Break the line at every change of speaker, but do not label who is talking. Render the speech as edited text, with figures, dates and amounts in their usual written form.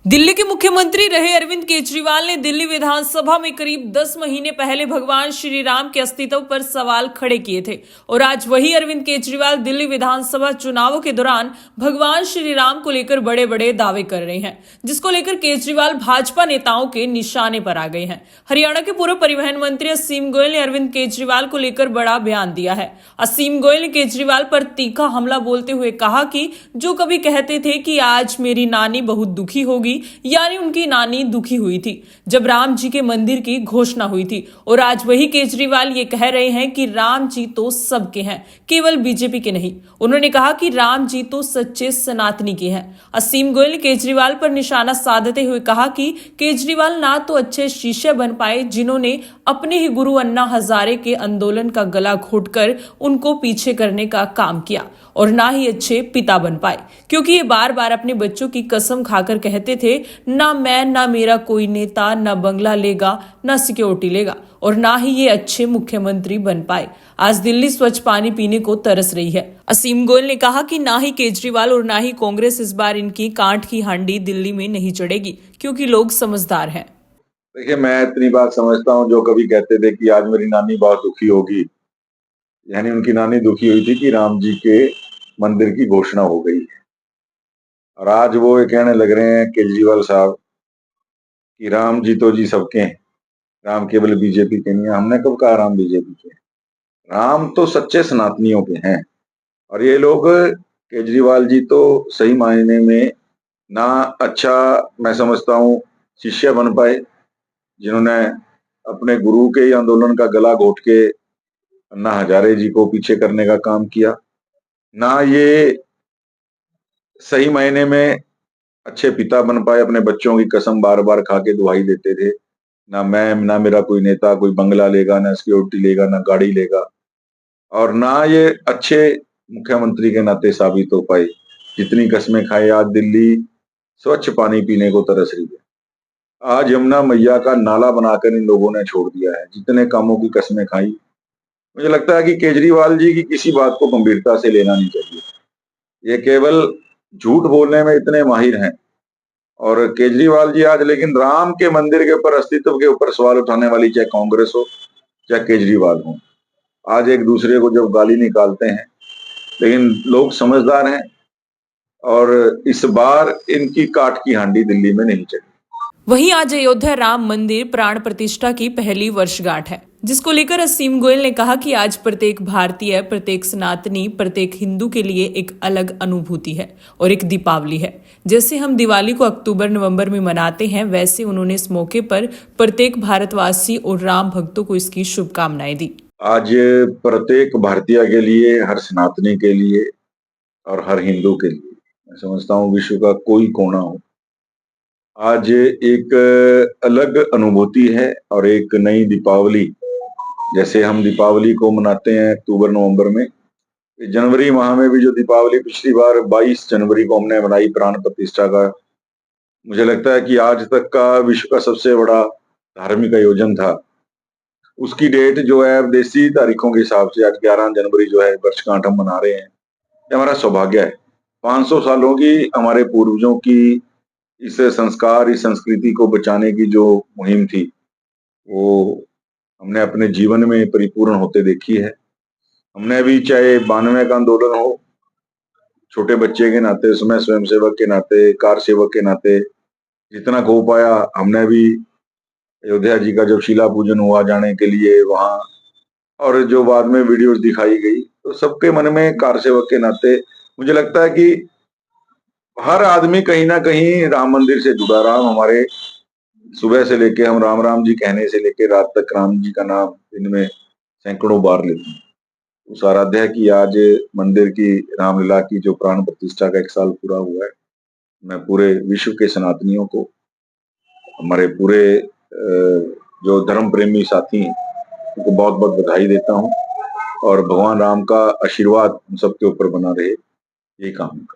दिल्ली के मुख्यमंत्री रहे अरविंद केजरीवाल ने दिल्ली विधानसभा में करीब 10 महीने पहले भगवान श्री राम के अस्तित्व पर सवाल खड़े किए थे और आज वही अरविंद केजरीवाल दिल्ली विधानसभा चुनावों के दौरान भगवान श्री राम को लेकर बड़े बड़े दावे कर रहे हैं, जिसको लेकर केजरीवाल भाजपा नेताओं के निशाने पर आ गए हैं। हरियाणा के पूर्व परिवहन मंत्री असीम गोयल ने अरविंद केजरीवाल को लेकर बड़ा बयान दिया है। असीम गोयल ने केजरीवाल पर तीखा हमला बोलते हुए कहा कि जो कभी कहते थे कि आज मेरी नानी बहुत दुखी होगी, यानी उनकी नानी दुखी हुई थी जब राम जी के मंदिर की घोषणा हुई थी, और आज वही केजरीवाल ये कह रहे हैं कि राम जी तो सबके हैं, केवल बीजेपी के नहीं। उन्होंने कहा कि राम जी तो सच्चे सनातनी के हैं। असीम गोयल ने केजरीवाल पर निशाना साधते हुए कहा कि केजरीवाल ना तो अच्छे शिष्य बन पाए जिन्होंने अपने ही गुरु अन्ना हजारे के आंदोलन का गला घोटकर उनको पीछे करने का काम किया, और ना ही अच्छे पिता बन पाए क्योंकि ये बार बार अपने बच्चों की कसम खाकर कहते थे, ना मैं ना मेरा कोई नेता ना बंगला लेगा ना सिक्योरिटी लेगा, और ना ही ये अच्छे मुख्यमंत्री बन पाए। आज दिल्ली स्वच्छ पानी पीने को तरस रही है। असीम गोयल ने कहा कि ना ही केजरीवाल और ना ही कांग्रेस इस बार इनकी कांट की हांडी दिल्ली में नहीं चढ़ेगी क्योंकि लोग समझदार हैं।
देखिए, मैं इतनी बात समझता हूँ, जो कभी कहते थे कि आज मेरी नानी बहुत दुखी होगी, यानी उनकी नानी दुखी हुई थी कि राम जी के मंदिर की घोषणा हो गई है। और आज वो ये कहने लग रहे हैं केजरीवाल साहब कि राम जी तो जी सबके हैं, राम केवल बीजेपी के नहीं है। हमने कब कहा राम बीजेपी के हैं? राम तो सच्चे सनातनियों के हैं। और ये लोग, केजरीवाल जी तो सही मायने में ना अच्छा, मैं समझता हूँ, शिष्य बन पाए, जिन्होंने अपने गुरु के ही आंदोलन का गला घोट के अन्ना हजारे जी को पीछे करने का काम किया, ना ये सही मायने में अच्छे पिता बन पाए, अपने बच्चों की कसम बार बार खा के दुहाई देते थे, ना मैं ना मेरा कोई नेता कोई बंगला लेगा, ना सिक्योरिटी लेगा, ना गाड़ी लेगा, और ना ये अच्छे मुख्यमंत्री के नाते साबित हो पाए। जितनी कस्में खाए, आज दिल्ली स्वच्छ पानी पीने को तरस रही है। आज यमुना मैया का नाला बनाकर इन लोगों ने छोड़ दिया है। जितने कामों की कस्में खाई, मुझे लगता है कि केजरीवाल जी की किसी बात को गंभीरता से लेना नहीं चाहिए। ये केवल झूठ बोलने में इतने माहिर हैं। और केजरीवाल जी आज लेकिन राम के मंदिर के ऊपर, अस्तित्व के ऊपर सवाल उठाने वाली, चाहे कांग्रेस हो चाहे केजरीवाल हो, आज एक दूसरे को जब गाली निकालते हैं, लेकिन लोग समझदार हैं और इस बार इनकी काट की हांडी दिल्ली में नहीं चली।
वहीं आज अयोध्या राम मंदिर प्राण प्रतिष्ठा की पहली वर्षगांठ है, जिसको लेकर असीम गोयल ने कहा कि आज प्रत्येक भारतीय, प्रत्येक सनातनी, प्रत्येक हिंदू के लिए एक अलग अनुभूति है और एक दीपावली है। जैसे हम दिवाली को अक्टूबर नवंबर में मनाते हैं, वैसे उन्होंने इस मौके पर प्रत्येक भारतवासी और राम भक्तों को इसकी शुभकामनाएं दी।
आज प्रत्येक भारतीय के लिए, हर सनातनी के लिए और हर हिंदू के लिए, मैं समझता हूँ विश्व का कोई कोना हो, आज एक अलग अनुभूति है और एक नई दीपावली। जैसे हम दीपावली को मनाते हैं अक्टूबर नवंबर में, जनवरी माह में भी जो दीपावली पिछली बार 22 जनवरी को हमने मनाई प्राण प्रतिष्ठा का, मुझे लगता है कि आज तक का विश्व का सबसे बड़ा धार्मिक आयोजन था। उसकी डेट जो है देसी तारीखों के हिसाब से आज 11 जनवरी जो है वर्षगांठ हम मना रहे हैं। ये हमारा सौभाग्य है। 500 सालों की हमारे पूर्वजों की इस संस्कार, इस संस्कृति को बचाने की जो मुहिम थी, वो हमने अपने जीवन में परिपूर्ण होते देखी है। हमने भी, चाहे 92 का आंदोलन हो, छोटे बच्चे के नाते, उसमें स्वयंसेवक के नाते, कार सेवक के नाते जितना हो पाया हमने भी, अयोध्या जी का जब शिला पूजन हुआ जाने के लिए वहां, और जो बाद में वीडियोस दिखाई गई, तो सबके मन में कार सेवक के नाते मुझे लगता है कि हर आदमी कहीं ना कहीं राम मंदिर से जुड़ा। राम हमारे, सुबह से लेके हम राम राम जी कहने से लेके रात तक राम जी का नाम दिन में सैकड़ों बार लेते हैं। उस आराध्या की आज मंदिर की, रामलीला की जो प्राण प्रतिष्ठा का 1 साल पूरा हुआ है, मैं पूरे विश्व के सनातनियों को, हमारे पूरे जो धर्म प्रेमी साथी हैं, उनको बहुत बहुत बधाई देता हूँ और भगवान राम का आशीर्वाद हम सबके ऊपर बना रहे, यही कामना।